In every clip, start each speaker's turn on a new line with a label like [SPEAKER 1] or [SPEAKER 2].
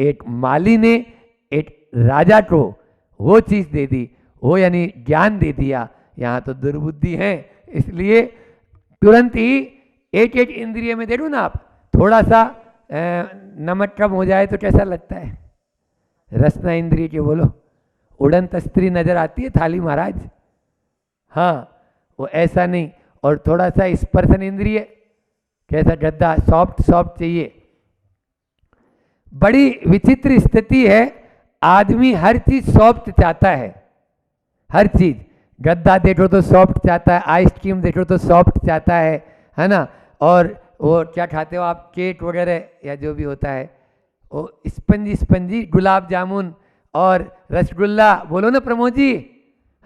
[SPEAKER 1] एक माली ने एक राजा को वो चीज दे दी, वो यानी ज्ञान दे दिया। यहाँ तो दुर्बुद्धि है, इसलिए तुरंत ही एक एक इंद्रिय में दे दो ना आप। थोड़ा सा नमक कम हो जाए तो कैसा लगता है? रसना इंद्रिय के बोलो, उड़ंत स्त्री नजर आती है थाली महाराज। हाँ, वो ऐसा नहीं। और थोड़ा सा स्पर्शन इंद्रिय, कैसा गद्दा सॉफ्ट सॉफ्ट चाहिए। बड़ी विचित्र स्थिति है, आदमी हर चीज सॉफ्ट चाहता है, हर चीज। गद्दा देखो तो सॉफ्ट चाहता है, आइसक्रीम देखो तो सॉफ्ट चाहता है ना। और वो क्या खाते हो आप, केक वगैरह या जो भी होता है, वो स्पंजी स्पंजी, गुलाब जामुन और रसगुल्ला, बोलो ना प्रमोद जी।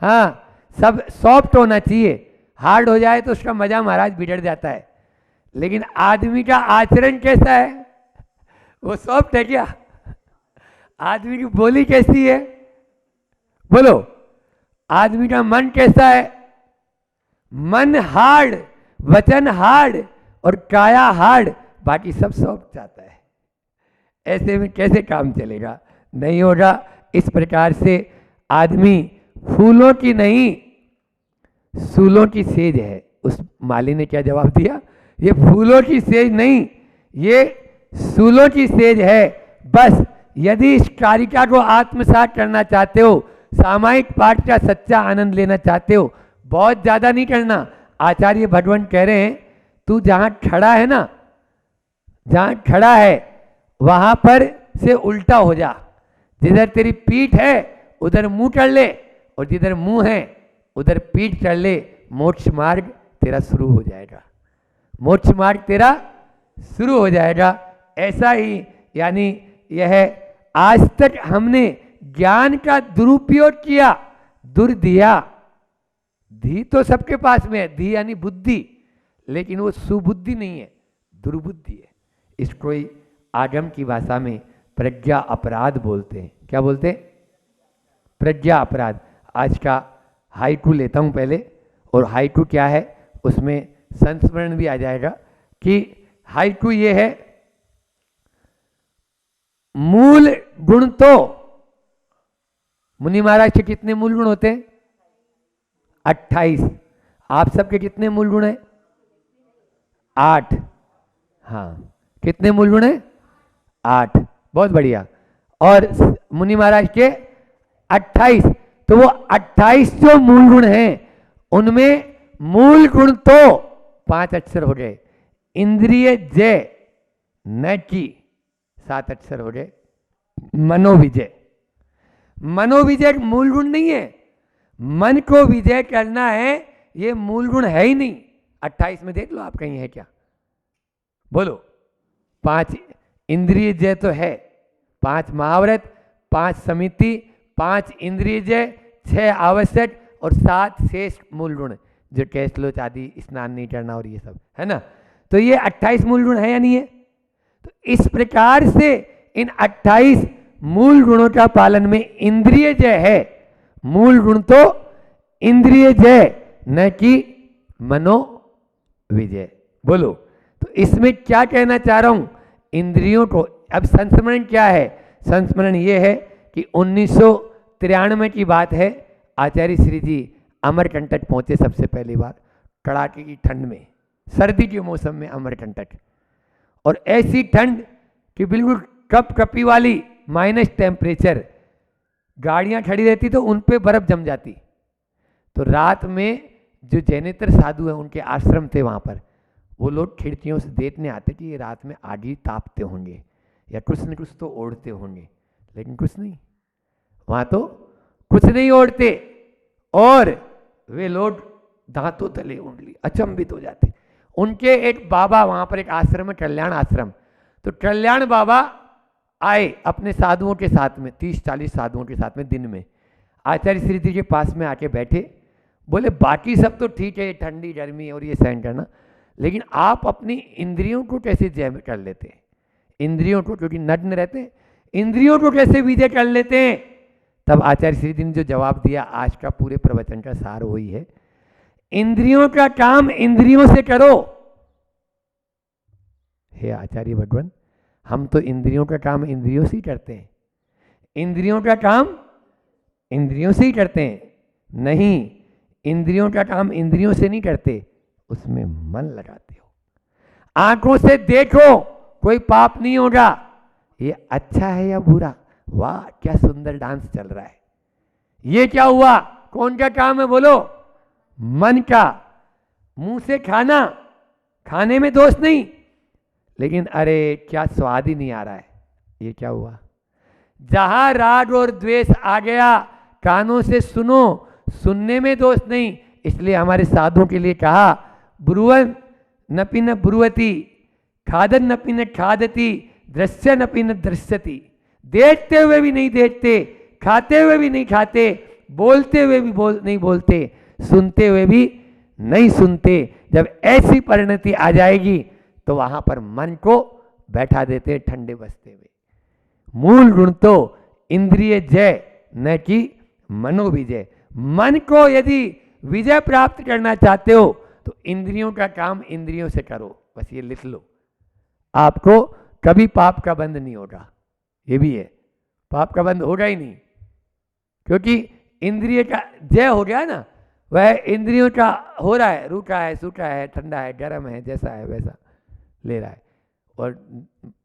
[SPEAKER 1] हाँ, सब सॉफ्ट होना चाहिए, हार्ड हो जाए तो उसका मजा महाराज बिगड़ जाता है। लेकिन आदमी का आचरण कैसा है? वो सॉफ्ट है क्या? आदमी की बोली कैसी है? बोलो, आदमी का मन कैसा है? मन हार्ड, वचन हार्ड और काया हार्ड, बाकी सब सॉफ्ट चाहता है। ऐसे में कैसे काम चलेगा? नहीं होगा। इस प्रकार से आदमी फूलों की नहीं सूलों की सेज है। उस माली ने क्या जवाब दिया? ये फूलों की सेज नहीं, ये सूलों की सेज है। बस यदि इस कारिका को आत्मसात करना चाहते हो, सामायिक पाठ का सच्चा आनंद लेना चाहते हो, बहुत ज्यादा नहीं करना। आचार्य भगवान कह रहे हैं, तू जहां खड़ा है ना, जहां खड़ा है वहां पर से उल्टा हो जा। जिधर तेरी पीठ है उधर मुंह कर ले, और जिधर मुंह है उधर पीठ कर ले। मोक्ष मार्ग तेरा शुरू हो जाएगा, मोक्ष मार्ग तेरा शुरू हो जाएगा। ऐसा ही यानी यह आज तक हमने ज्ञान का दुरुपयोग किया, दुर्धिया। धी तो सबके पास में है, धी यानी बुद्धि, लेकिन वो सुबुद्धि नहीं है, दुर्बुद्धि है। इसको ही आगम की भाषा में प्रज्ञा अपराध बोलते हैं। क्या बोलते हैं? प्रज्ञा अपराध। आज का हाइकू लेता हूं पहले, और हाइकू क्या है उसमें संस्मरण भी आ जाएगा कि हाइकू ये है, मूल गुण तो मुनि महाराज के कितने मूल गुण होते हैं? 28। आप सबके कितने मूल गुण हैं? 8। हाँ, कितने मूल गुण हैं? 8। बहुत बढ़िया। और मुनि महाराज के 28। तो वो 28 जो मूल गुण हैं उनमें मूल गुण तो 5 अक्षर हो गए। इंद्रिय जय न की 7 अक्षर हो गए। मनोविजय, मनोविजय मूल गुण नहीं है। मन को विजय करना है, ये मूल गुण है ही नहीं। 28 में देख लो आप कहीं है क्या? बोलो। 5 इंद्रिय जय तो है, 5 महाव्रत, 5 समिति, 5 इंद्रिय जय, 6 आवश्यक और 7 शेष मूल गुण, जो कैसलोच आदि, स्नान नहीं करना और ये सब है ना। तो ये 28 मूल गुण है या नहीं है? तो इस प्रकार से इन 28 मूल गुणों का पालन में इंद्रिय जय है। मूल गुण तो इंद्रिय जय न कि मनो विजय। बोलो। तो इसमें क्या कहना चाह रहा हूं? इंद्रियों को, अब संस्मरण क्या है? संस्मरण ये है कि 1993 की बात है, आचार्य श्री जी अमरकंटक पहुंचे सबसे पहली बार, कड़ाके की ठंड में, सर्दी के मौसम में अमरकंटक। और ऐसी ठंड कि बिल्कुल कप कपी वाली माइनस टेम्परेचर, गाड़ियां खड़ी रहती तो उन पे बर्फ जम जाती। तो रात में जो जैनेतर साधु हैं उनके आश्रम थे वहां पर, वो लोग खिड़कियों से देखने आते कि ये रात में आग तापते होंगे या कुछ न कुछ तो ओढ़ते होंगे, लेकिन कुछ नहीं, वहां तो कुछ नहीं ओढ़ते। और वे लोग दांतों तले उंगली अचंभित हो जाते। उनके एक बाबा वहां पर एक आश्रम है, कल्याण आश्रम, तो कल्याण बाबा आए अपने साधुओं के साथ में, 30-40 साधुओं के साथ में दिन में, आचार्य श्री जी के पास में आके बैठे। बोले बाकी सब तो ठीक है, ठंडी गर्मी और ये सहन करना, लेकिन आप अपनी इंद्रियों को कैसे जय कर लेते हैं? इंद्रियों को, क्योंकि नग्न रहते हैं, इंद्रियों को कैसे विजय कर लेते हैं? तब आचार्य श्री जी ने जो जवाब दिया, आज का पूरे प्रवचन का सार वही है, इंद्रियों का काम इंद्रियों से करो। हे आचार्य भगवान, हम तो इंद्रियों का काम इंद्रियों से ही करते हैं, इंद्रियों का काम इंद्रियों से ही करते हैं। नहीं, इंद्रियों का काम इंद्रियों से नहीं करते, उसमें मन लगाते हो। आंखों से देखो, कोई पाप नहीं होगा। ये अच्छा है या बुरा, वाह क्या सुंदर डांस चल रहा है, ये क्या हुआ, कौन का काम है बोलो, मन का। मुंह से खाना, खाने में दोष नहीं, लेकिन अरे क्या स्वाद ही नहीं आ रहा है, ये क्या हुआ। जहां राग और द्वेष आ गया, कानों से सुनो, सुनने में दोष नहीं। इसलिए हमारे साधुओं के लिए कहा, ब्रुवन नपि न ब्रुवती, खादन नपि न खादती, दृश्य नपि न दृश्यति। देखते हुए भी नहीं देखते, खाते हुए भी नहीं खाते, बोलते हुए भी नहीं बोलते, सुनते हुए भी नहीं सुनते। जब ऐसी परिणति आ जाएगी तो वहां पर मन को बैठा देते ठंडे बसते हुए। मूल गुण तो इंद्रिय जय न कि मनोविजय। मन को यदि विजय प्राप्त करना चाहते हो तो इंद्रियों का काम इंद्रियों से करो, बस ये लिख लो। आपको कभी पाप का बंध नहीं होगा, ये भी है, पाप का बंध होगा ही नहीं, क्योंकि इंद्रिय का जय हो गया ना। वह इंद्रियों का हो रहा है, रूखा है, सूखा है, ठंडा है, गर्म है, जैसा है वैसा ले रहा है। और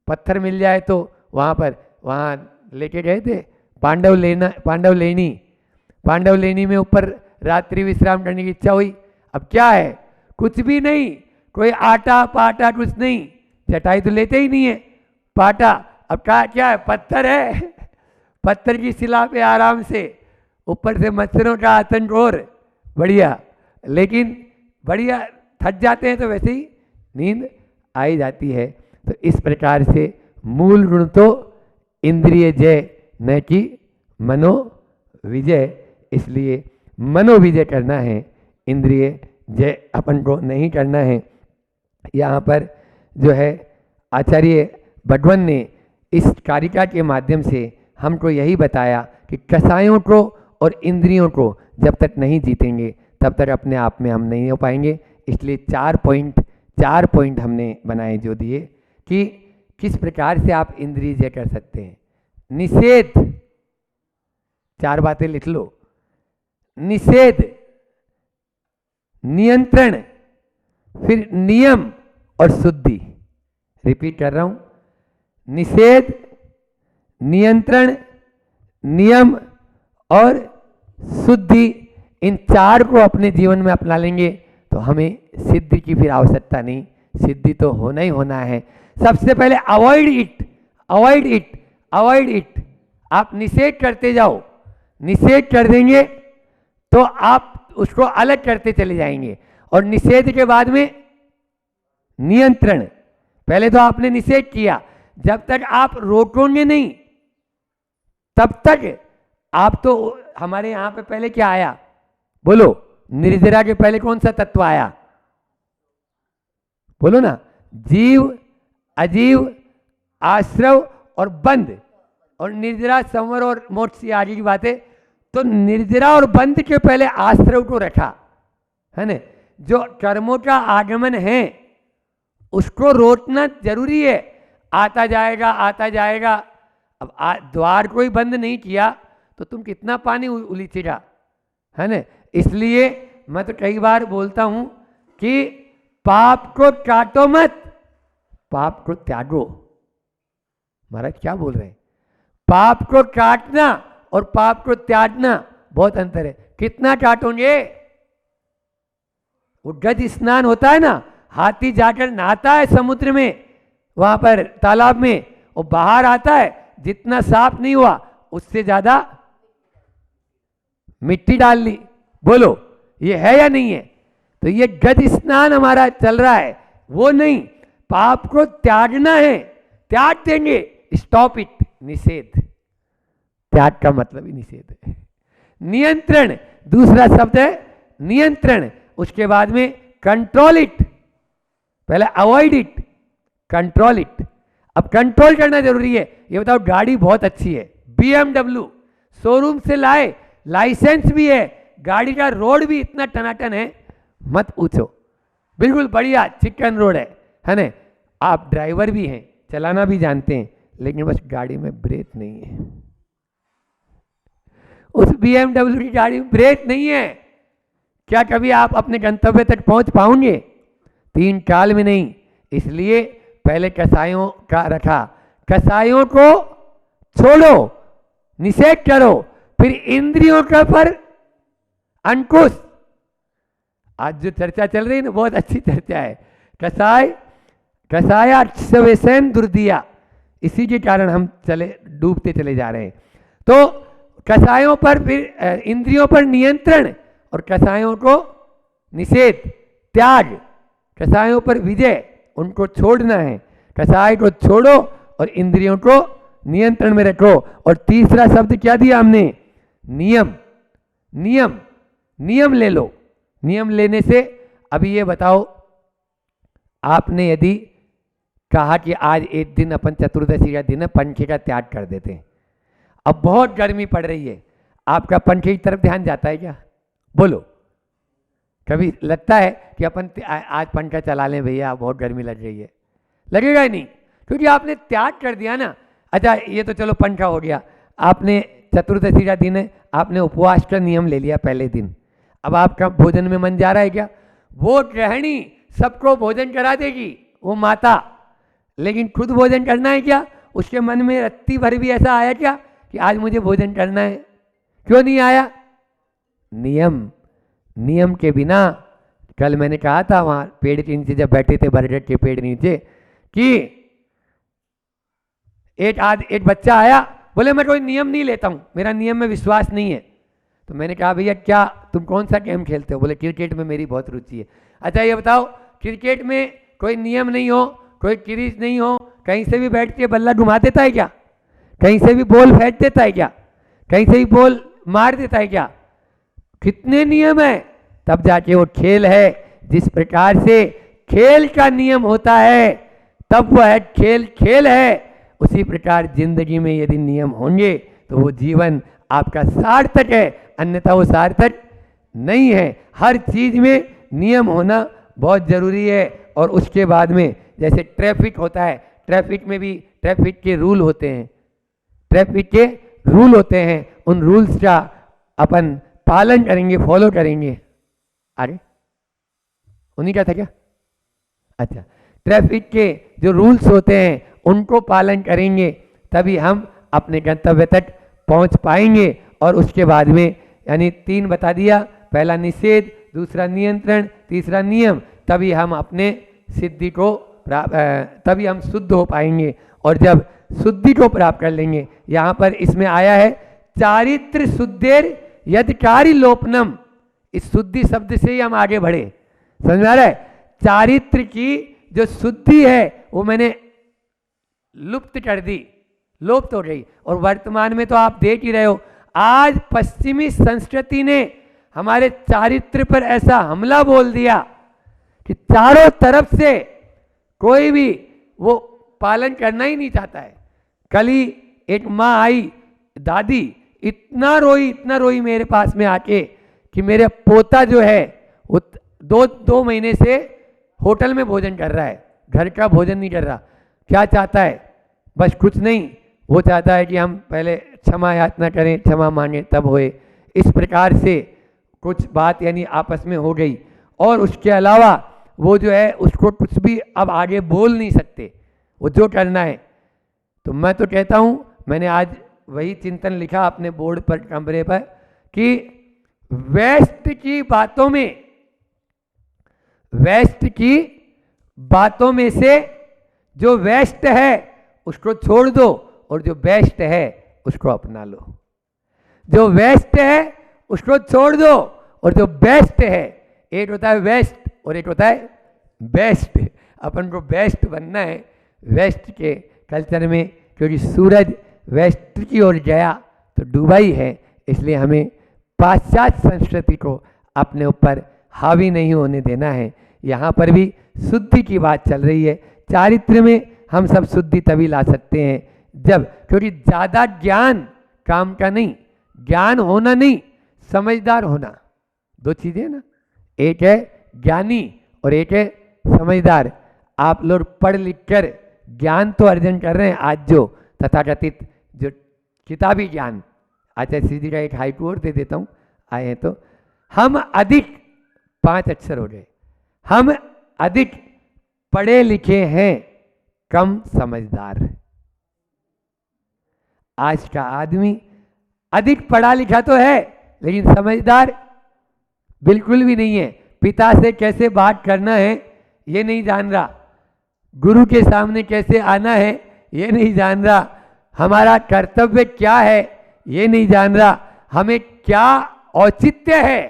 [SPEAKER 1] पत्थर मिल जाए तो वहाँ लेके गए थे पांडव लेनी में ऊपर रात्रि विश्राम करने की इच्छा हुई। अब क्या है, कुछ भी नहीं, कोई आटा पाटा कुछ नहीं, चटाई तो लेते ही नहीं है, पाटा। अब क्या है, पत्थर है, पत्थर की शिला पे आराम से, ऊपर से मच्छरों का आतंक और बढ़िया, लेकिन बढ़िया थक जाते हैं तो वैसे ही नींद आ ही जाती है। तो इस प्रकार से मूल गुण तो इंद्रिय जय न कि मनो विजय, इसलिए मनो विजय करना है, इंद्रिय जय अपन को नहीं करना है। यहाँ पर जो है आचार्य भगवान ने इस कारिका के माध्यम से हमको यही बताया कि कसायों को और इंद्रियों को जब तक नहीं जीतेंगे तब तक अपने आप में हम नहीं हो पाएंगे। इसलिए 4 पॉइंट हमने बनाए जो दिए कि किस प्रकार से आप इंद्रिय जय कर सकते हैं। निषेध, 4 बातें लिख लो। निषेध, नियंत्रण, फिर नियम और शुद्धि। रिपीट कर रहा हूं, निषेध, नियंत्रण, नियम और शुद्धि, इन 4 को अपने जीवन में अपना लेंगे तो हमें सिद्धि की फिर आवश्यकता नहीं, सिद्धि तो होना ही होना है। सबसे पहले अवॉइड इट। आप निषेध करते जाओ, निषेध कर देंगे तो आप उसको अलग करते चले जाएंगे। और निषेध के बाद में नियंत्रण। पहले तो आपने निषेध किया, जब तक आप रोकोगे नहीं तब तक आप तो, हमारे यहां पे पहले क्या आया बोलो, निर्जरा के पहले कौन सा तत्व आया बोलो ना, जीव, अजीव, आश्रव और बंध, और निर्जरा, संवर और मोक्ष की आगे की बातें। तो निर्जरा और बंध के पहले आश्रव को रखा है ना। जो कर्मों का आगमन है उसको रोकना जरूरी है, आता जाएगा। अब द्वार को ही बंद नहीं किया तो तुम कितना पानी उलीचेगा, है ना। इसलिए मैं तो कई बार बोलता हूं कि पाप को काटो मत, पाप को त्यागो। महाराज क्या बोल रहे हैं, पाप को काटना और पाप को त्यागना बहुत अंतर है। कितना काटोगे, वो गज स्नान होता है ना, हाथी जाकर नहाता है समुद्र में, वहां पर तालाब में, और बाहर आता है, जितना साफ नहीं हुआ उससे ज्यादा मिट्टी डाल ली। बोलो ये है या नहीं है। तो ये गज स्नान हमारा चल रहा है, वो नहीं, पाप को त्यागना है, त्याग देंगे, स्टॉप इट, निषेध। त्याग का मतलब ही निषेध है। नियंत्रण, दूसरा शब्द है नियंत्रण। उसके बाद में कंट्रोल इट, पहले अवॉइड इट, कंट्रोल इट। अब कंट्रोल करना जरूरी है। ये बताओ, गाड़ी बहुत अच्छी है, BMW शोरूम से लाए, लाइसेंस भी है, गाड़ी का रोड भी इतना टनाटन है मत पूछो, बिल्कुल बढ़िया चिकन रोड है ना। आप ड्राइवर भी हैं, चलाना भी जानते हैं, लेकिन बस गाड़ी में ब्रेक नहीं है। उस BMW की गाड़ी में ब्रेक नहीं है। क्या कभी आप अपने गंतव्य तक पहुंच पाओगे? 3 साल में नहीं। इसलिए पहले कसायों का रखा, कसायों को छोड़ो, निषेध करो, फिर इंद्रियों के पर अंकुश। आज जो चर्चा चल रही है ना, बहुत अच्छी चर्चा है। कसाया सवेसन दुर्दिया, इसी के कारण हम डूबते चले जा रहे हैं। तो कसायों पर, फिर इंद्रियों पर नियंत्रण, और कसायों को निषेध, त्याग, कसायों पर विजय, उनको छोड़ना है। कसाय को छोड़ो और इंद्रियों को नियंत्रण में रखो। और तीसरा शब्द क्या दिया हमने? नियम। नियम, नियम ले लो। नियम लेने से, अभी ये बताओ, आपने यदि कहा कि आज एक दिन अपन चतुर्दशी का दिन है, पंखे का त्याग कर देते हैं, अब बहुत गर्मी पड़ रही है, आपका पंखे की तरफ ध्यान जाता है क्या? बोलो, कभी लगता है कि अपन आज पंखा चला लें भैया, बहुत गर्मी लग रही है? लगेगा ही नहीं, क्योंकि आपने त्याग कर दिया ना। अच्छा, ये तो चलो पंखा हो गया, आपने चतुर्दशी का दिन है, आपने उपवास का नियम ले लिया पहले दिन। अब आपका भोजन में मन जा रहा है क्या? वो गृहिणी सबको भोजन करा देगी, वो माता, लेकिन खुद भोजन करना है क्या? उसके मन में रत्ती भर भी ऐसा आया क्या कि आज मुझे भोजन करना है? क्यों नहीं आया? नियम। नियम के बिना, कल मैंने कहा था वहां पेड़ के नीचे जब बैठे थे, बरगद के पेड़ नीचे, कि एक बच्चा आया, बोले मैं कोई नियम नहीं लेता हूं, मेरा नियम में विश्वास नहीं है। तो मैंने कहा भैया क्या तुम कौन सा गेम खेलते हो? बोले क्रिकेट में मेरी बहुत रुचि है। अच्छा ये बताओ, क्रिकेट में कोई नियम नहीं हो, कोई क्रीज नहीं हो, कहीं से भी बैठ के बल्ला घुमा देता है क्या? कहीं से भी बॉल फेंक देता है क्या? कहीं से भी बॉल मार देता है क्या? कितने नियम है, तब जाके वो खेल है। जिस प्रकार से खेल का नियम होता है तब वह खेल खेल है, उसी प्रकार जिंदगी में यदि नियम होंगे तो वो जीवन आपका सार्थक है, अन्यथा वो सार्थक नहीं है। हर चीज में नियम होना बहुत जरूरी है। और उसके बाद में जैसे ट्रैफिक होता है, ट्रैफिक में भी ट्रैफिक के रूल होते हैं, ट्रैफिक के रूल होते हैं, उन रूल्स का अपन पालन करेंगे, फॉलो करेंगे। आगे उन्हीं का था क्या? अच्छा, ट्रैफिक के जो रूल्स होते हैं उनको पालन करेंगे, तभी हम अपने गंतव्य तक पहुंच पाएंगे। और उसके बाद में यानी 3 बता दिया, पहला निषेध, दूसरा नियंत्रण, तीसरा नियम, तभी हम अपने सिद्धि को तभी हम शुद्ध हो पाएंगे। और जब शुद्धि को प्राप्त कर लेंगे, यहाँ पर इसमें आया है चारित्र शुद्धेर यदकारी लोपनम, इस शुद्धि शब्द से ही हम आगे बढ़े। समझ में आ रहा है? चारित्र की जो शुद्धि है वो मैंने लुप्त कर दी, लोप हो गई। और वर्तमान में तो आप देख ही रहे हो, आज पश्चिमी संस्कृति ने हमारे चारित्र पर ऐसा हमला बोल दिया कि चारों तरफ से कोई भी वो पालन करना ही नहीं चाहता है। कल ही एक माँ आई, दादी, इतना रोई मेरे पास में आके कि मेरा पोता जो है वो 2 महीने से होटल में भोजन कर रहा है, घर का भोजन नहीं कर रहा। क्या चाहता है? बस कुछ नहीं, वो चाहता है कि हम पहले क्षमा याचना करें, क्षमा मांगे तब होए। इस प्रकार से कुछ बात यानी आपस में हो गई। और उसके अलावा वो जो है उसको कुछ भी अब आगे बोल नहीं सकते, वो जो करना है। तो मैं तो कहता हूँ, मैंने आज वही चिंतन लिखा अपने बोर्ड पर, कमरे पर, कि वेस्ट की बातों में से जो वेस्ट है उसको छोड़ दो और जो बेस्ट है उसको अपना लो। जो वेस्ट है उसको छोड़ दो और जो बेस्ट है, एक होता है वेस्ट और एक होता है बेस्ट। अपन को बेस्ट बनना है वेस्ट के कल्चर में, क्योंकि सूरज वेस्ट की ओर गया तो डूबा ही है। इसलिए हमें पाश्चात्य संस्कृति को अपने ऊपर हावी नहीं होने देना है। यहाँ पर भी शुद्धि की बात चल रही है। चारित्र में हम सब शुद्धि तभी ला सकते हैं जब, क्योंकि ज़्यादा ज्ञान काम का नहीं, ज्ञान होना नहीं, समझदार होना, 2 चीज़ें ना, एक है ज्ञानी और एक है समझदार। आप लोग पढ़ लिख कर ज्ञान तो अर्जन कर रहे हैं। आज जो तथाकथित जो किताबी ज्ञान, आचार्य श्रीजी का एक हाइट और दे देता हूँ, आए हैं तो हम अधिक 5 अक्षर हो गए, हम अधिक पढ़े लिखे हैं, कम समझदार। आज का आदमी अधिक पढ़ा लिखा तो है लेकिन समझदार बिल्कुल भी नहीं है। पिता से कैसे बात करना है ये नहीं जान रहा, गुरु के सामने कैसे आना है ये नहीं जान रहा, हमारा कर्तव्य क्या है ये नहीं जान रहा, हमें क्या औचित्य है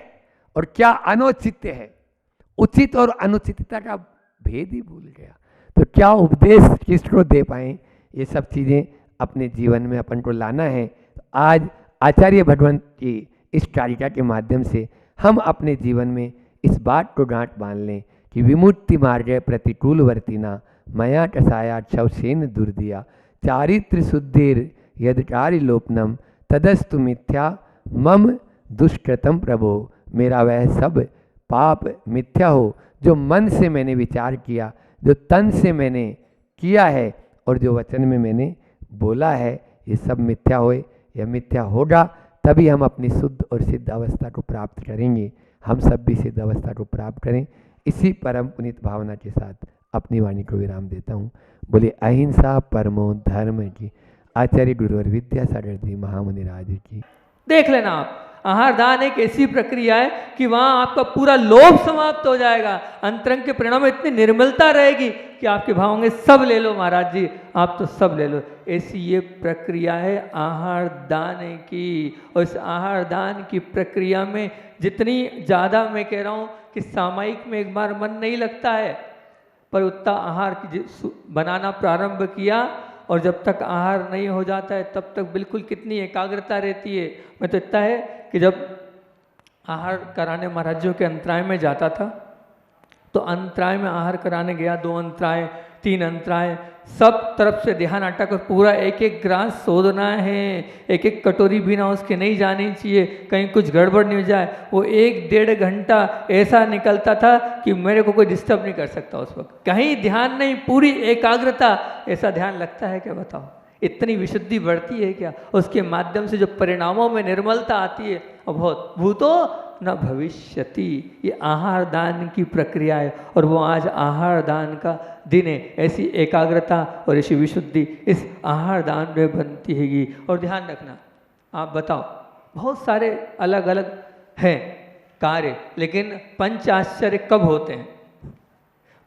[SPEAKER 1] और क्या अनौचित्य है, उचित और अनुचितता का भेद ही भूल गया। तो क्या उपदेश किसको दे पाए, ये सब चीज़ें अपने जीवन में अपन को लाना है। तो आज आचार्य भगवंत की इस कारिका के माध्यम से हम अपने जीवन में इस बात को गांठ बांध लें कि विमुक्ति मार्ग प्रतिकूल वर्तिना मया कसाया शवसेन दुर्दिया चारित्र शुद्धिर यदकारी लोपनम तदस्तु मिथ्या मम दुष्कृतम प्रभो। मेरा वह सब पाप मिथ्या हो जो मन से मैंने विचार किया, जो तन से मैंने किया है और जो वचन में मैंने बोला है, ये सब मिथ्या होए या मिथ्या होगा, तभी हम अपनी शुद्ध और सिद्ध अवस्था को प्राप्त करेंगे। हम सब भी सिद्ध अवस्था को प्राप्त करें। इसी परम पुनीत भावना के साथ अपनी वाणी को विराम देता हूँ। बोले अहिंसा परमो धर्म की। आचार्य गुरुवर विद्यासागर जी महामुनि राज की।
[SPEAKER 2] देख लेना आप, आहार दान एक ऐसी प्रक्रिया है कि वहां आपका पूरा लोभ समाप्त हो जाएगा। अंतरंग के परिणाम में इतनी निर्मलता रहेगी कि आपके भाव होंगे सब ले लो महाराज जी, आप तो सब ले लो। ऐसी ये प्रक्रिया है आहार दान की। और इस आहार दान की प्रक्रिया में जितनी ज़्यादा, मैं कह रहा हूँ कि सामयिक में एक बार मन नहीं लगता है, पर उतना आहार बनाना प्रारंभ किया और जब तक आहार नहीं हो जाता है तब तक बिल्कुल कितनी एकाग्रता रहती है। मैं तो इतना है कि जब आहार कराने महाराजों के अंतराय में जाता था तो अंतराय में आहार कराने गया, 2 अंतराय 3 अंतराय, सब तरफ से ध्यान अटक, पूरा एक एक ग्रास सोधना है, एक एक कटोरी बिना उसके नहीं जानी चाहिए, कहीं कुछ गड़बड़ नहीं हो जाए। वो 1-1.5 घंटा ऐसा निकलता था कि मेरे को कोई डिस्टर्ब नहीं कर सकता उस वक्त, कहीं ध्यान नहीं, पूरी एकाग्रता। ऐसा ध्यान लगता है क्या बताओ? इतनी विशुद्धि बढ़ती है क्या? उसके माध्यम से जो परिणामों में निर्मलता आती है, बहुत भूतो न भविष्यति। ये आहार दान की प्रक्रिया है और वो आज आहार दान का दिन है। ऐसी एकाग्रता और ऐसी विशुद्धि इस आहार दान में बनती हैगी। और ध्यान रखना, आप बताओ, बहुत सारे अलग अलग हैं कार्य, लेकिन पंच आश्चर्य कब होते हैं?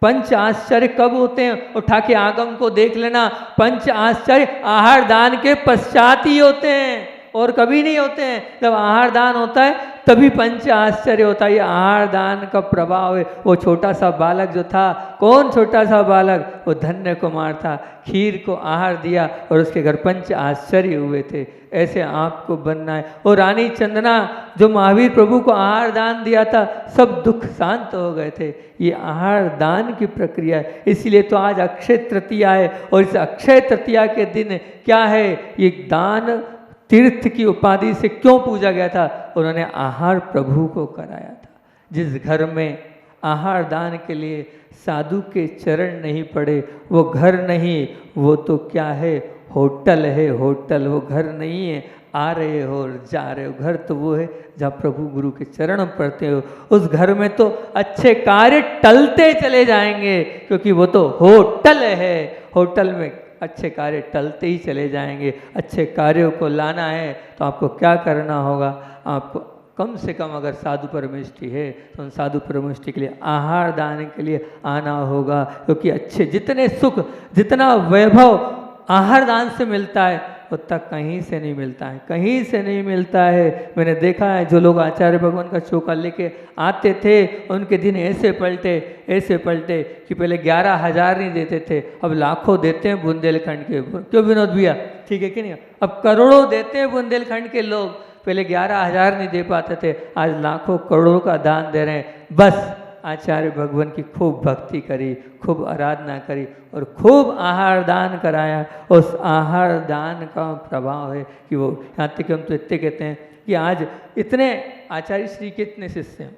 [SPEAKER 2] पंच आश्चर्य कब होते हैं? उठा के आगम को देख लेना, पंच आश्चर्य आहार दान के पश्चात ही होते हैं और कभी नहीं होते हैं। जब आहार दान होता है तभी पंच आश्चर्य होता है। ये आहार दान का प्रभाव है। वो छोटा सा बालक जो था, कौन छोटा सा बालक? वो धन्य कुमार था, खीर को आहार दिया और उसके घर पंच आश्चर्य हुए थे। ऐसे आपको बनना है। और रानी चंदना जो महावीर प्रभु को आहार दान दिया था, सब दुख शांत हो गए थे। ये आहार दान की प्रक्रिया है। इसलिए तो आज अक्षय तृतीया है और इस अक्षय तृतीया के दिन क्या है? ये दान तीर्थ की उपाधि से क्यों पूजा गया था? उन्होंने आहार प्रभु को कराया था। जिस घर में आहार दान के लिए साधु के चरण नहीं पड़े, वो घर नहीं, वो तो क्या है? होटल है, होटल। वो घर नहीं है, आ रहे हो और जा रहे हो। घर तो वो है जहाँ प्रभु गुरु के चरण पड़ते हो। उस घर में तो अच्छे कार्य टलते चले जाएंगे, क्योंकि वो तो होटल है। होटल में अच्छे कार्य टलते ही चले जाएंगे। अच्छे कार्यों को लाना है तो आपको क्या करना होगा? आपको कम से कम अगर साधु परमेष्टि है तो उन साधु परमेष्टि के लिए आहार दान के लिए आना होगा। क्योंकि अच्छे जितने सुख, जितना वैभव आहार दान से मिलता है उतना कहीं से नहीं मिलता है, कहीं से नहीं मिलता है। मैंने देखा है जो लोग आचार्य भगवान का चौका लेके आते थे, उनके दिन ऐसे पलटे कि पहले 11,000 नहीं देते थे, अब लाखों देते हैं बुंदेलखंड के। क्यों विनोद भैया? ठीक है कि नहीं? अब करोड़ों देते हैं बुंदेलखंड के लोग। पहले 11,000 नहीं दे पाते थे, आज लाखों करोड़ों का दान दे रहे हैं। बस आचार्य भगवान की खूब भक्ति करी, खूब आराधना करी और खूब आहार दान कराया। उस आहार दान का प्रभाव है कि वो यहाँ तक कि हम तो इतने कहते हैं कि आज इतने आचार्य श्री के इतने शिष्य हैं,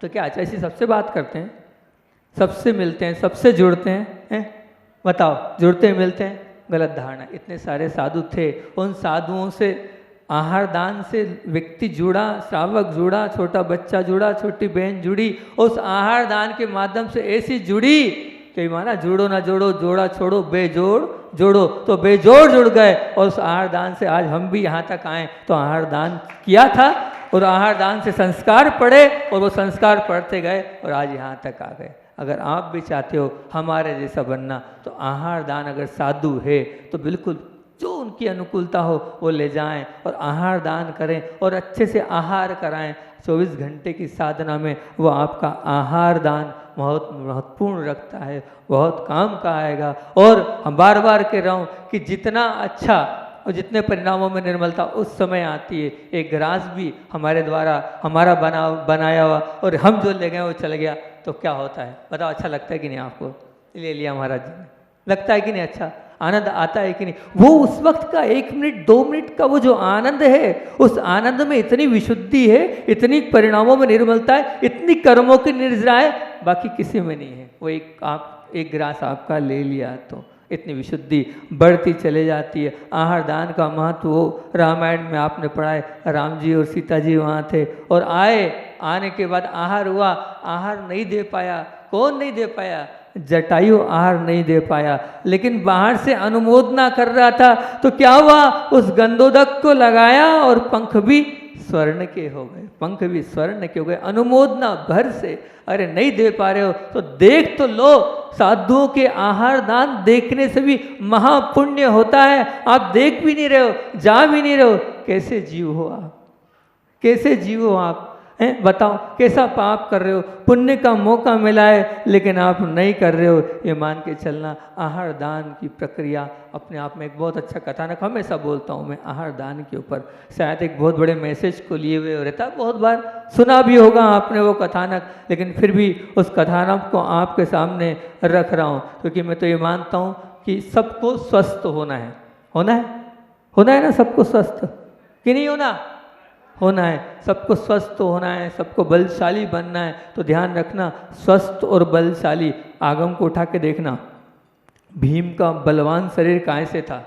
[SPEAKER 2] तो क्या आचार्य श्री सबसे बात करते हैं, सबसे मिलते हैं, सबसे जुड़ते हैं? बताओ, जुड़ते मिलते हैं, गलत धारणा। इतने सारे साधु थे, उन साधुओं से आहार दान से व्यक्ति जुड़ा, श्रावक जुड़ा, छोटा बच्चा जुड़ा, छोटी बहन जुड़ी, उस आहार दान के माध्यम से ऐसी जुड़ी कि माना जोड़ो ना जोड़ो, जोड़ा छोड़ो, बेजोड़ जोड़ो, तो बेजोड़ जुड़ गए। और उस आहार दान से आज हम भी यहाँ तक आए, तो आहार दान किया था और आहार दान से संस्कार पड़े और वो संस्कार पढ़ते गए और आज यहाँ तक आ गए। अगर आप भी चाहते हो हमारे जैसा बनना, तो आहार दान अगर साधु है तो बिल्कुल जो उनकी अनुकूलता हो वो ले जाएं और आहार दान करें और अच्छे से आहार कराएं। 24 घंटे की साधना में वो आपका आहार दान बहुत महत्वपूर्ण रखता है, बहुत काम का आएगा। और हम बार बार कह रहा हूँ कि जितना अच्छा और जितने परिणामों में निर्मलता उस समय आती है, एक ग्रास भी हमारे द्वारा हमारा बनाया हुआ और हम जो ले गए वो चल गया, तो क्या होता है बताओ? अच्छा लगता है कि नहीं? आपको ले लिया महाराज जी ने, लगता है कि नहीं? अच्छा आनंद आता है कि नहीं? वो उस वक्त का 1 मिनट 2 मिनट का वो जो आनंद है, उस आनंद में इतनी विशुद्धि है, इतनी परिणामों में निर्मलता है, इतनी कर्मों की निर्जरा है, बाकी किसी में नहीं है। वो एक ग्रास आपका ले लिया तो इतनी विशुद्धि बढ़ती चले जाती है। आहार दान का महत्व वो रामायण में आपने पढ़ा है, राम जी और सीता जी वहाँ थे और आने के बाद आहार हुआ, आहार नहीं दे पाया। कौन नहीं दे पाया? जटायु आहार नहीं दे पाया, लेकिन बाहर से अनुमोदना कर रहा था। तो क्या हुआ? उस गंधोदक को लगाया और पंख भी स्वर्ण के हो गए, पंख भी स्वर्ण के हो गए, अनुमोदना भर से। अरे नहीं दे पा रहे हो तो देख तो लो, साधुओं के आहार दान देखने से भी महापुण्य होता है। आप देख भी नहीं रहे हो, जा भी नहीं रहे हो, कैसे जीव हो आप? कैसे जीव हो आप? हैं बताओ, कैसा पाप कर रहे हो? पुण्य का मौका मिला है लेकिन आप नहीं कर रहे हो। ये मान के चलना, आहार दान की प्रक्रिया अपने आप में एक बहुत अच्छा कथानक हमेशा बोलता हूँ मैं आहार दान के ऊपर, शायद एक बहुत बड़े मैसेज को लिए हुए रहता है। बहुत बार सुना भी होगा आपने वो कथानक, लेकिन फिर भी उस कथानक को आपके सामने रख रहा हूँ, क्योंकि मैं तो ये मानता हूँ कि सबको स्वस्थ होना है। होना है ना सबको स्वस्थ, कि नहीं होना है। सबको स्वस्थ होना है, सबको बलशाली बनना है। तो ध्यान रखना, स्वस्थ और बलशाली, आगम को उठा के देखना, भीम का बलवान शरीर कैसे था?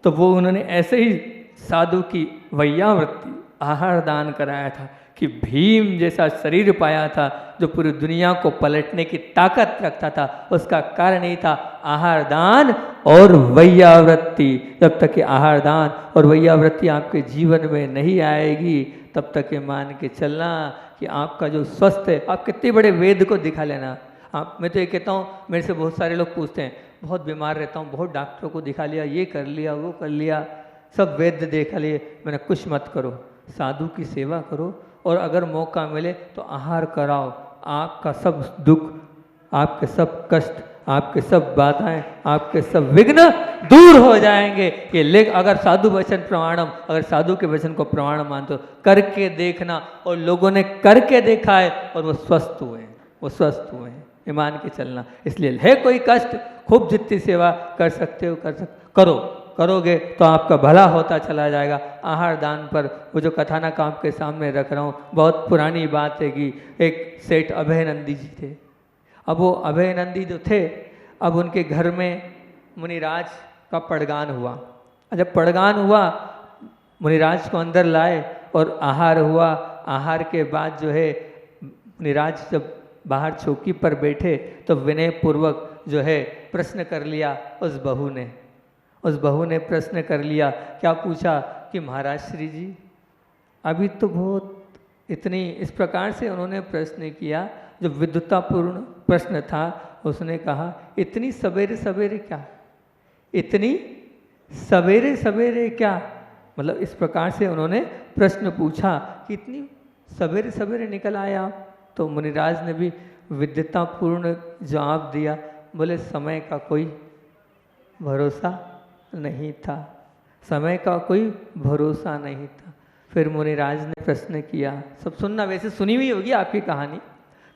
[SPEAKER 2] तो वो उन्होंने ऐसे ही साधु की वैयावृत्ति आहार दान कराया था कि भीम जैसा शरीर पाया था जो पूरी दुनिया को पलटने की ताकत रखता था। उसका कारण ही था आहार दान और वैयावृत्ति। जब तक कि आहार दान और वैयावृत्ति आपके जीवन में नहीं आएगी, तब तक ये मान के चलना कि आपका जो स्वस्थ है, आप कितने बड़े वेद को दिखा लेना। मैं तो ये कहता हूँ, मेरे से बहुत सारे लोग पूछते हैं, बहुत बीमार रहता हूँ, बहुत डॉक्टरों को दिखा लिया, ये कर लिया, वो कर लिया, सब वैद्य देखा लिए। मैंने कुछ मत करो, साधु की सेवा करो और अगर मौका मिले तो आहार कराओ। आपका सब दुख, आपके सब कष्ट, आपके सब बाधाएं, आपके सब विघ्न दूर हो जाएंगे। ये लेख अगर साधु वचन प्रमाणम, अगर साधु के वचन को प्रमाण मानते हो, करके देखना। और लोगों ने करके देखा है और वो स्वस्थ हुए हैं, वो स्वस्थ हुए हैं, ये मान के चलना। इसलिए है कोई कष्ट, खूब जितनी सेवा कर सकते हो करोगे तो आपका भला होता चला जाएगा। आहार दान पर वो जो कथानक आपके सामने रख रहा हूँ, बहुत पुरानी बात है कि एक सेठ अभय नंदी जी थे। अब वो अभय नंदी जो थे, अब उनके घर में मुनिराज का पड़गान हुआ। जब पड़गान हुआ, मुनिराज को अंदर लाए और आहार हुआ। आहार के बाद जो है मुनिराज जब बाहर चौकी पर बैठे तो विनय पूर्वक जो है प्रश्न कर लिया उस बहू ने प्रश्न कर लिया। क्या पूछा कि महाराज श्री जी, अभी तो बहुत इतनी, इस प्रकार से उन्होंने प्रश्न किया जो विद्वतापूर्ण प्रश्न था। उसने कहा, इतनी सवेरे सवेरे क्या, इतनी सवेरे सवेरे क्या? मतलब इस प्रकार से उन्होंने प्रश्न पूछा कि इतनी सवेरे सवेरे निकल आया आप? तो मुनिराज ने भी विद्वतापूर्ण जवाब दिया, बोले समय का कोई भरोसा नहीं था, समय का कोई भरोसा नहीं था। फिर मुनिराज ने प्रश्न किया, सब सुनना, वैसे सुनी हुई होगी आपकी कहानी,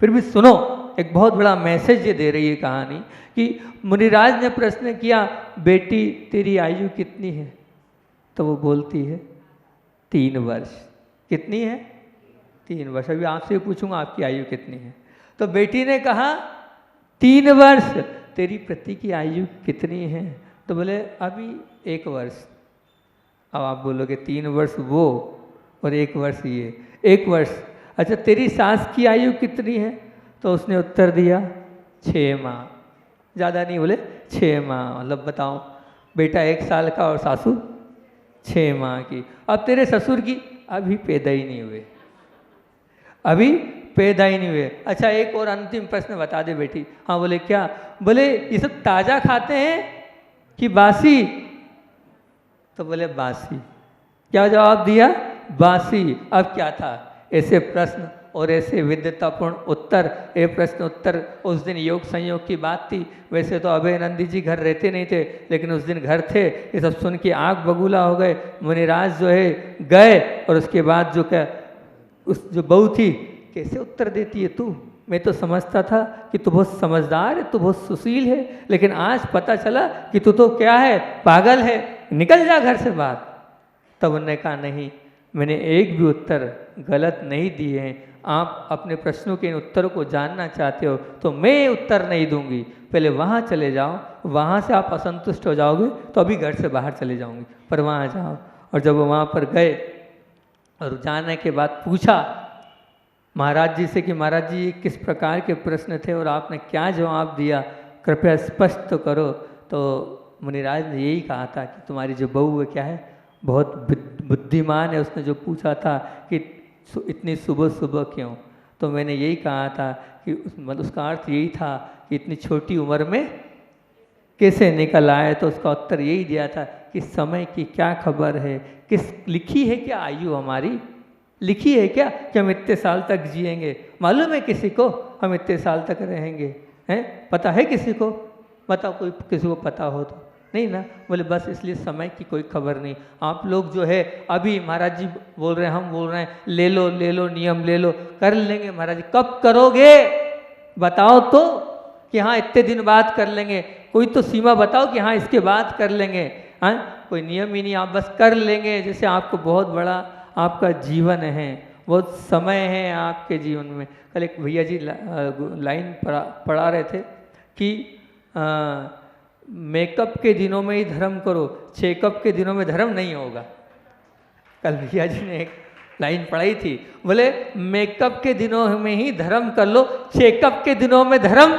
[SPEAKER 2] फिर भी सुनो, एक बहुत बड़ा मैसेज ये दे रही है कहानी कि मुनिराज ने प्रश्न किया, बेटी तेरी आयु कितनी है? तो वो बोलती है 3 वर्ष। कितनी है? 3 वर्ष। अभी आपसे पूछूंगा आपकी आयु कितनी है? तो बेटी ने कहा 3 वर्ष। तेरी पति की आयु कितनी है? तो बोले अभी 1 वर्ष। अब आप बोलोगे 3 वर्ष वो और 1 वर्ष ये। 1 वर्ष। अच्छा तेरी सास की आयु कितनी है? तो उसने उत्तर दिया 6 माह। ज़्यादा नहीं, बोले 6 माह। मतलब बताओ, बेटा 1 साल का और सासू 6 माह की। अब तेरे ससुर की अभी पैदा ही नहीं हुए, अभी पैदा ही नहीं हुए। अच्छा एक और अंतिम प्रश्न बता दे बेटी। हाँ बोले क्या? बोले ये सब ताज़ा खाते हैं कि बासी? तो बोले बासी। क्या जवाब दिया? बासी। अब क्या था? ऐसे प्रश्न और ऐसे विद्वतापूर्ण उत्तर, ये प्रश्न उत्तर। उस दिन योग संयोग की बात थी। वैसे तो अभय नंदी जी घर रहते नहीं थे, लेकिन उस दिन घर थे। ये सब सुन के आँख बबूला हो गए। मुनिराज जो है गए, और उसके बाद जो क्या उस जो बहू थी, कैसे उत्तर देती है तू? मैं तो समझता था कि तू बहुत समझदार है, तू बहुत सुशील है, लेकिन आज पता चला कि तू तो क्या है, पागल है, निकल जा घर से बाहर। तब उन्होंने कहा नहीं, मैंने एक भी उत्तर गलत नहीं दिए हैं। आप अपने प्रश्नों के इन उत्तरों को जानना चाहते हो तो मैं उत्तर नहीं दूंगी। पहले वहाँ चले जाओ, वहाँ से आप असंतुष्ट हो जाओगे तो अभी घर से बाहर चले जाऊंगी, पर वहाँ जाओ। और जब वहाँ पर गए और जाने के बाद पूछा महाराज जी से कि महाराज जी किस प्रकार के प्रश्न थे और आपने क्या जवाब दिया, कृपया स्पष्ट तो करो। तो मुनिराज ने यही कहा था कि तुम्हारी जो बहू है क्या है, बहुत बुद्धिमान है। उसने जो पूछा था कि इतनी सुबह सुबह क्यों, तो मैंने यही कहा था कि मतलब उसका अर्थ यही था कि इतनी छोटी उम्र में कैसे निकल आए। तो उसका उत्तर यही दिया था कि समय की क्या खबर है, किस लिखी है क्या आयु हमारी, लिखी है क्या कि हम इतने साल तक जिएंगे? मालूम है किसी को हम इतने साल तक रहेंगे? हैं, पता है किसी को? बताओ, कोई किसी को पता हो तो? नहीं ना। बोले बस इसलिए समय की कोई खबर नहीं। आप लोग जो है अभी महाराज जी बोल रहे हैं, हम बोल रहे हैं ले लो ले लो, नियम ले लो, कर लेंगे। महाराज जी कब करोगे बताओ तो, कि हाँ इतने दिन बाद कर लेंगे। कोई तो सीमा बताओ कि हाँ इसके बाद कर लेंगे। हाँ कोई नियम ही नहीं, आप बस कर लेंगे। जैसे आपको बहुत बड़ा आपका जीवन है, बहुत समय है आपके जीवन में। कल एक भैया जी लाइन पढ़ा रहे थे कि मेकअप के दिनों में ही धर्म करो, चेकअप के दिनों में धर्म नहीं होगा। कल भैया जी ने एक लाइन पढ़ाई थी, बोले मेकअप के दिनों में ही धर्म कर लो, चेकअप के दिनों में धर्म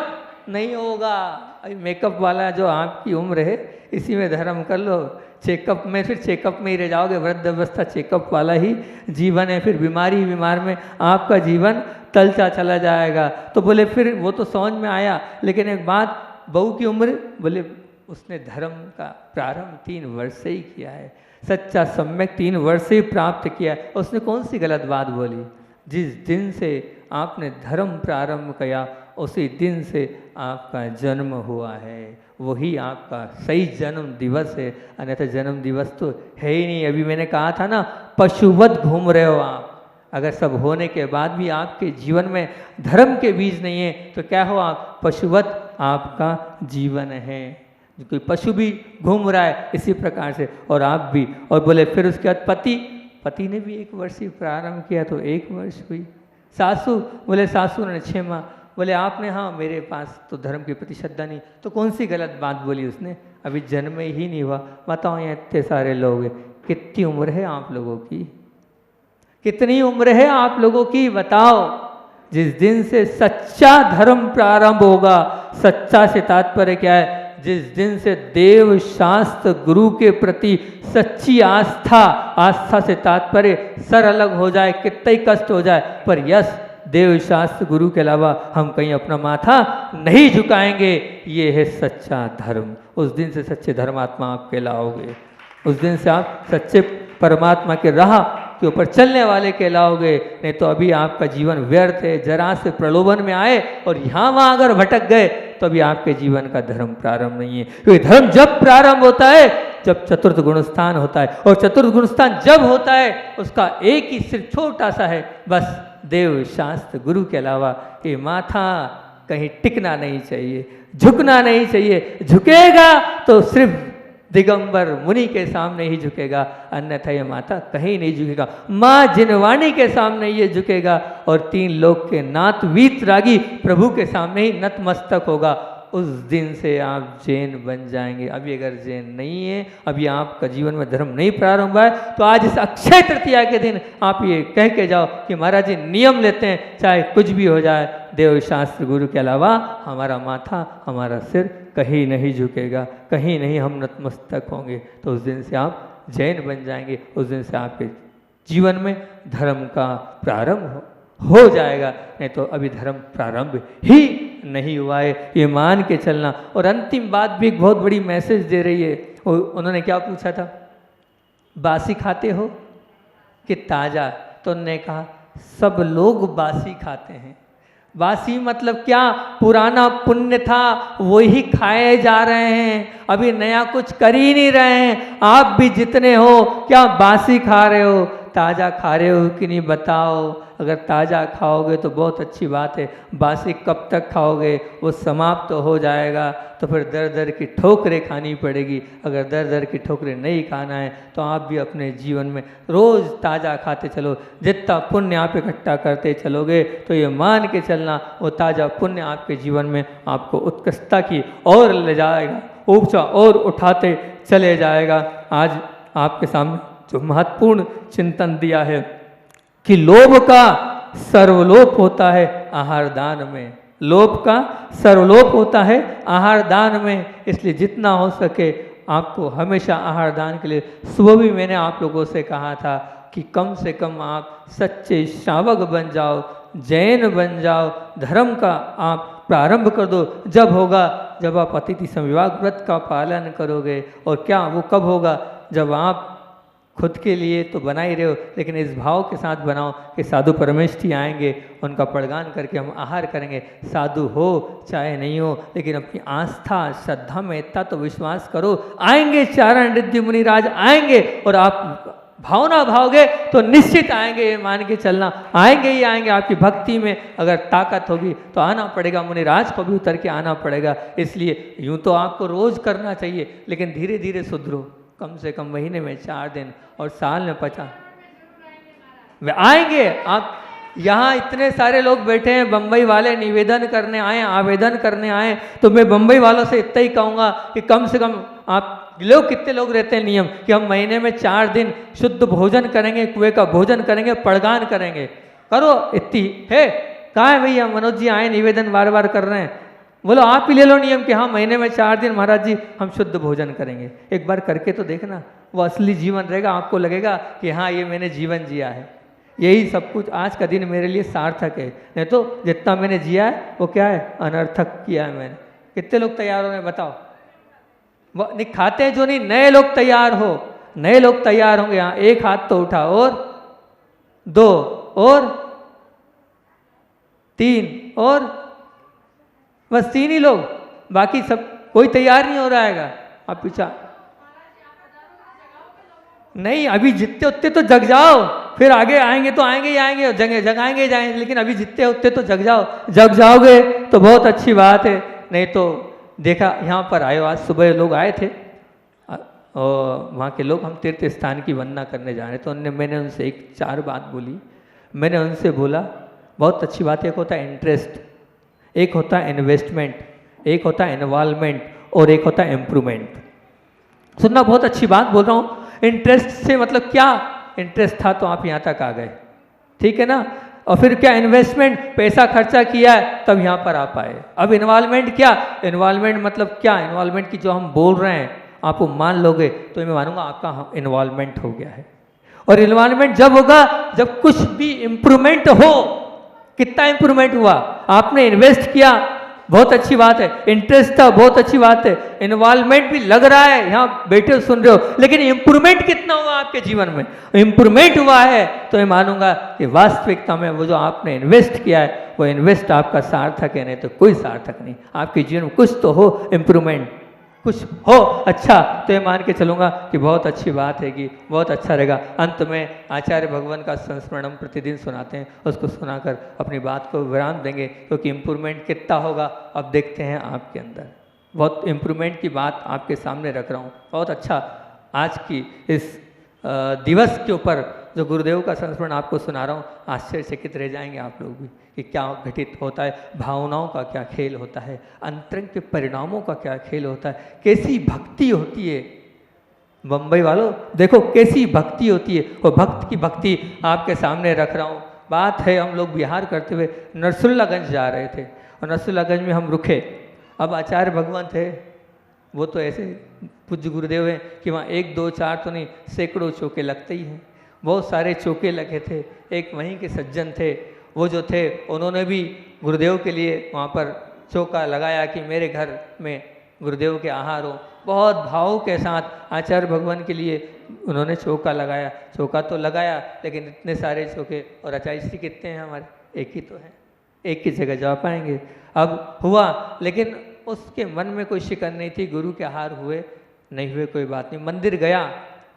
[SPEAKER 2] नहीं होगा। अभी मेकअप वाला जो आपकी उम्र है इसी में धर्म कर लो, चेकअप में फिर चेकअप में ही रह जाओगे। वृद्धावस्था चेकअप वाला ही जीवन है, फिर बीमारी बीमार में आपका जीवन तलता चला जाएगा। तो बोले फिर वो तो समझ में आया, लेकिन एक बात, बहू की उम्र, बोले उसने धर्म का प्रारंभ 3 वर्ष से ही किया है, सच्चा सम्यक 3 वर्ष से ही प्राप्त किया है। उसने कौन सी गलत बात बोली? जिस दिन से आपने धर्म प्रारंभ किया उसी दिन से आपका जन्म हुआ है, वही आपका सही जन्म दिवस है। अन्यथा जन्म दिवस तो है ही नहीं। अभी मैंने कहा था ना, पशुवत घूम रहे हो आप। अगर सब होने के बाद भी आपके जीवन में धर्म के बीज नहीं है तो क्या हो आप? पशुवत आपका जीवन है। कोई पशु भी घूम रहा है इसी प्रकार से, और आप भी। और बोले फिर उसके बाद पति ने भी 1 वर्ष ही प्रारंभ किया तो 1 वर्ष हुई। सासू, बोले सासू ने 6 माह। बोले आपने, हाँ मेरे पास तो धर्म के प्रति श्रद्धा नहीं। तो कौन सी गलत बात बोली उसने? अभी जन्म ही नहीं हुआ। बताओ यहाँ इतने सारे लोग हैं, कितनी उम्र है आप लोगों की? कितनी उम्र है आप लोगों की बताओ? जिस दिन से सच्चा धर्म प्रारंभ होगा, सच्चा से तात्पर्य क्या है? जिस दिन से देव शास्त्र गुरु के प्रति सच्ची आस्था से तात्पर्य सर अलग हो जाए, कितना ही कष्ट हो जाए, पर यस देव शास्त्र गुरु के अलावा हम कहीं अपना माथा नहीं झुकाएंगे, ये है सच्चा धर्म। उस दिन से सच्चे धर्मात्मा आप कहलाओगे। उस दिन से आप सच्चे परमात्मा के राह के ऊपर चलने वाले कहलाओगे। नहीं तो अभी आपका जीवन व्यर्थ है। जरा से प्रलोभन में आए और यहाँ वहाँ अगर भटक गए तो अभी आपके जीवन का धर्म प्रारंभ नहीं है। क्योंकि धर्म जब प्रारंभ होता है जब चतुर्थ गुणस्थान होता है, और चतुर्थ गुणस्थान जब होता है उसका एक ही सिर्फ छोटा सा है, बस देव शास्त्र गुरु के अलावा ये माथा कहीं टिकना नहीं चाहिए, झुकना नहीं चाहिए। झुकेगा तो सिर्फ दिगंबर मुनि के सामने ही झुकेगा, अन्यथा ये माथा कहीं नहीं झुकेगा। माँ जिनवाणी के सामने ये झुकेगा और 3 लोक के नाथ वीत रागी प्रभु के सामने ही नतमस्तक होगा। उस दिन से आप जैन बन जाएंगे। अभी अगर जैन नहीं है, अभी आपका जीवन में धर्म नहीं प्रारंभ हुआ है, तो आज इस अक्षय तृतीया के दिन आप ये कह के जाओ कि महाराज जी नियम लेते हैं, चाहे कुछ भी हो जाए, देव शास्त्र गुरु के अलावा हमारा माथा, हमारा सिर कहीं नहीं झुकेगा, कहीं नहीं हम नतमस्तक होंगे। तो उस दिन से आप जैन बन जाएंगे, उस दिन से आपके जीवन में धर्म का प्रारंभ हो जाएगा। नहीं तो अभी धर्म प्रारंभ ही नहीं हुआ है, ये मान के चलना। और अंतिम बात भी एक बहुत बड़ी मैसेज दे रही है। उन्होंने क्या पूछा था, बासी खाते हो कि ताज़ा? तो उन्होंने कहा सब लोग बासी खाते हैं। बासी मतलब क्या, पुराना पुण्य था वही खाए जा रहे हैं, अभी नया कुछ कर ही नहीं रहे हैं। आप भी जितने हो क्या बासी खा रहे हो, ताज़ा खा रहे हो कि नहीं बताओ। अगर ताज़ा खाओगे तो बहुत अच्छी बात है, बासी कब तक खाओगे, वो समाप्त तो हो जाएगा, तो फिर दर दर की ठोकरें खानी पड़ेगी। अगर दर दर की ठोकरें नहीं खाना है तो आप भी अपने जीवन में रोज़ ताज़ा खाते चलो। जितना पुण्य आप इकट्ठा करते चलोगे तो ये मान के चलना वो ताज़ा पुण्य आपके जीवन में आपको उत्कृष्टता की ओर ले जाएगा, ऊंचा और उठाते चले जाएगा। आज आपके सामने जो महत्वपूर्ण चिंतन दिया है कि लोभ का सर्वलोप होता है आहार दान में, लोभ का सर्वलोप होता है आहार दान में। इसलिए जितना हो सके आपको हमेशा आहार दान के लिए, सुबह भी मैंने आप लोगों से कहा था कि कम से कम आप सच्चे श्रावक बन जाओ, जैन बन जाओ, धर्म का आप प्रारंभ कर दो। जब होगा जब आप अतिथि संविभाग व्रत का पालन करोगे। और क्या वो कब होगा, जब आप खुद के लिए तो बना ही रहे हो, लेकिन इस भाव के साथ बनाओ कि साधु परमेष्ठी आएंगे, उनका प्रदान करके हम आहार करेंगे। साधु हो चाहे नहीं हो, लेकिन अपनी आस्था श्रद्धा में इतना तो विश्वास करो, आएंगे चारण रिद्धि मुनिराज आएंगे, और आप भावना भाओगे तो निश्चित आएंगे, ये मान के चलना, आएंगे ही आएंगे। आपकी भक्ति में अगर ताकत होगी तो आना पड़ेगा, मुनिराज को भी उतर के आना पड़ेगा। इसलिए यूँ तो आपको रोज़ करना चाहिए, लेकिन धीरे धीरे सुधरो। कम से कम महीने में 4 दिन और साल में 50 वे आएंगे। आप यहाँ इतने सारे लोग बैठे हैं, बम्बई वाले निवेदन करने आए, आवेदन करने आए, तो मैं बम्बई वालों से इतना ही कहूँगा कि कम से कम आप लोग, कितने लोग रहते हैं नियम कि हम महीने में 4 दिन शुद्ध भोजन करेंगे, कुएं का भोजन करेंगे, पड़गान करेंगे, करो। इतनी है कहाँ है भैया, मनोज जी आए निवेदन बार बार कर रहे हैं, बोलो आप ही ले लो नियम कि हाँ महीने में 4 दिन महाराज जी हम शुद्ध भोजन करेंगे। एक बार करके तो देखना, वो असली जीवन रहेगा, आपको लगेगा कि हाँ ये मैंने जीवन जिया है, यही सब कुछ, आज का दिन मेरे लिए सार्थक है। नहीं तो जितना मैंने जिया है वो क्या है, अनर्थक किया है मैंने। कितने लोग तैयार हो रहे हैं बताओ, वो नहीं खाते हैं जो नहीं, नए लोग तैयार हो, नए लोग तैयार होंगे। यहाँ एक हाथ तो उठा, और 2 और 3 और बस 3 ही लोग, बाकी सब कोई तैयार नहीं हो रहा है। आप पीछा नहीं, अभी जितते उतने तो जग जाओ, फिर आगे आएंगे तो आएंगे ही आएंगे, जगाएंगे ही जाएंगे, लेकिन अभी जितने उतने तो जग जाओ। जग जाओगे तो बहुत अच्छी बात है। नहीं तो देखा यहाँ पर आए, आज सुबह लोग आए थे और वहाँ के लोग, हम तीर्थ स्थान की वंदना करने जा रहे, तो मैंने उनसे 4 बात बोली। मैंने उनसे बोला बहुत अच्छी बात, एक होता है इंटरेस्ट, एक होता है इन्वेस्टमेंट, एक होता है इन्वॉल्वमेंट, और एक होता है इम्प्रूवमेंट। सुनना, बहुत अच्छी बात बोल रहा हूँ। इंटरेस्ट से मतलब क्या, इंटरेस्ट था तो आप यहाँ तक आ गए, ठीक है ना। और फिर क्या, इन्वेस्टमेंट, पैसा खर्चा किया है तब यहाँ पर आ पाए। अब इन्वॉल्वमेंट क्या, इन्वॉल्वमेंट मतलब क्या, इन्वॉल्वमेंट की जो हम बोल रहे हैं आपको मान लोगे तो मैं मानूंगा आपका इन्वॉल्वमेंट हो गया है। और इन्वॉल्वमेंट जब होगा जब कुछ भी इम्प्रूवमेंट हो। कितना इम्प्रूवमेंट हुआ, आपने इन्वेस्ट किया, बहुत अच्छी बात है, इंटरेस्ट था, बहुत अच्छी बात है, इन्वॉल्वमेंट भी लग रहा है, यहाँ बैठे सुन रहे हो, लेकिन इम्प्रूवमेंट कितना हुआ आपके जीवन में, इम्प्रूवमेंट हुआ है तो मैं मानूंगा कि वास्तविकता में वो जो आपने इन्वेस्ट किया है वो इन्वेस्ट आपका सार्थक है, नहीं तो कोई सार्थक नहीं। आपके जीवन में कुछ तो हो इम्प्रूवमेंट, कुछ हो अच्छा, तो ये मान के चलूँगा कि बहुत अच्छी बात है, कि बहुत अच्छा रहेगा। अंत में आचार्य भगवान का संस्मरण हम प्रतिदिन सुनाते हैं, उसको सुनाकर अपनी बात को विराम देंगे, क्योंकि इम्प्रूवमेंट कितना होगा अब देखते हैं आपके अंदर। बहुत इम्प्रूवमेंट की बात आपके सामने रख रहा हूँ। बहुत अच्छा आज की इस दिवस के ऊपर जो गुरुदेव का संस्मरण आपको सुना रहा हूँ, आश्चर्यचकित रह जाएंगे आप लोग भी कि क्या घटित होता है, भावनाओं का क्या खेल होता है, अंतरंग के परिणामों का क्या खेल होता है, कैसी भक्ति होती है। बम्बई वालों देखो कैसी भक्ति होती है, वो भक्त की भक्ति आपके सामने रख रहा हूँ। बात है हम लोग बिहार करते हुए नरसुल्लागंज जा रहे थे और नरसुल्लागंज में हम रुके। अब आचार्य भगवान थे, वो तो ऐसे पूज्य गुरुदेव हैं कि वहाँ 1 2 4 तो नहीं, सैकड़ों चौके लगते ही हैं। बहुत सारे चौके लगे थे। एक वहीं के सज्जन थे, वो जो थे उन्होंने भी गुरुदेव के लिए वहाँ पर चौका लगाया कि मेरे घर में गुरुदेव के आहार हो। बहुत भाव के साथ आचार्य भगवान के लिए उन्होंने चौका लगाया। चौका तो लगाया, लेकिन इतने सारे चौके, और आचार्य श्री कितने हैं हमारे, एक ही तो है, एक ही जगह जा पाएंगे। अब हुआ, लेकिन उसके मन में कोई शिकन नहीं थी। गुरु के आहार हुए नहीं हुए कोई बात नहीं, मंदिर गया,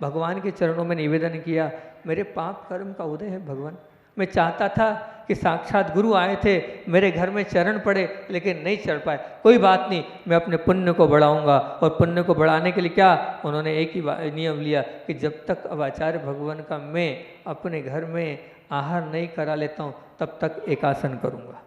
[SPEAKER 2] भगवान के चरणों में निवेदन किया, मेरे पाप कर्म का उदय है भगवान। मैं चाहता था कि साक्षात गुरु आए थे, मेरे घर में चरण पड़े, लेकिन नहीं चढ़ पाए। कोई बात नहीं, मैं अपने पुण्य को बढ़ाऊंगा। और पुण्य को बढ़ाने के लिए क्या, उन्होंने एक ही नियम लिया कि जब तक अब आचार्य भगवान का मैं अपने घर में आहार नहीं करा लेता हूँ, तब तक एकासन करूँगा,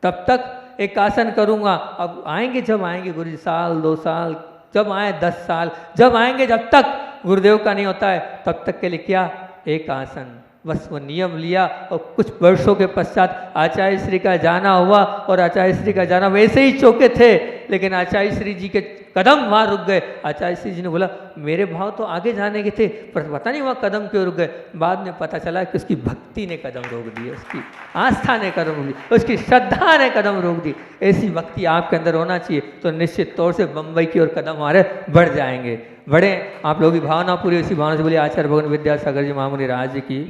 [SPEAKER 2] तब तक एक आसन करूँगा। अब आएंगे, जब आएंगे गुरु जी, 1 साल 2 साल, जब आए 10 साल, जब आएंगे, जब तक गुरुदेव का नहीं होता है तब तक के लिए क्या, एक आसन। बस वो नियम लिया और कुछ वर्षों के पश्चात आचार्य श्री का जाना हुआ। और आचार्य श्री का जाना वैसे ही चौके थे, लेकिन आचार्य श्री जी के कदम वहाँ रुक गए। आचार्य श्री जी ने बोला मेरे भाव तो आगे जाने के थे, पर पता नहीं वहाँ कदम क्यों रुक गए। बाद में पता चला कि उसकी भक्ति ने कदम रोक दिए, उसकी आस्था ने कदम रोक दी, उसकी श्रद्धा ने कदम रोक दी। ऐसी भक्ति आपके अंदर होना चाहिए, तो निश्चित तौर से बम्बई की ओर कदम हमारे बढ़ जाएंगे। बढ़े आप लोगों की भावना पूरी, इसी भावना से बोलिए आचार्य भगवान विद्यासागर जी महामुनि राज की।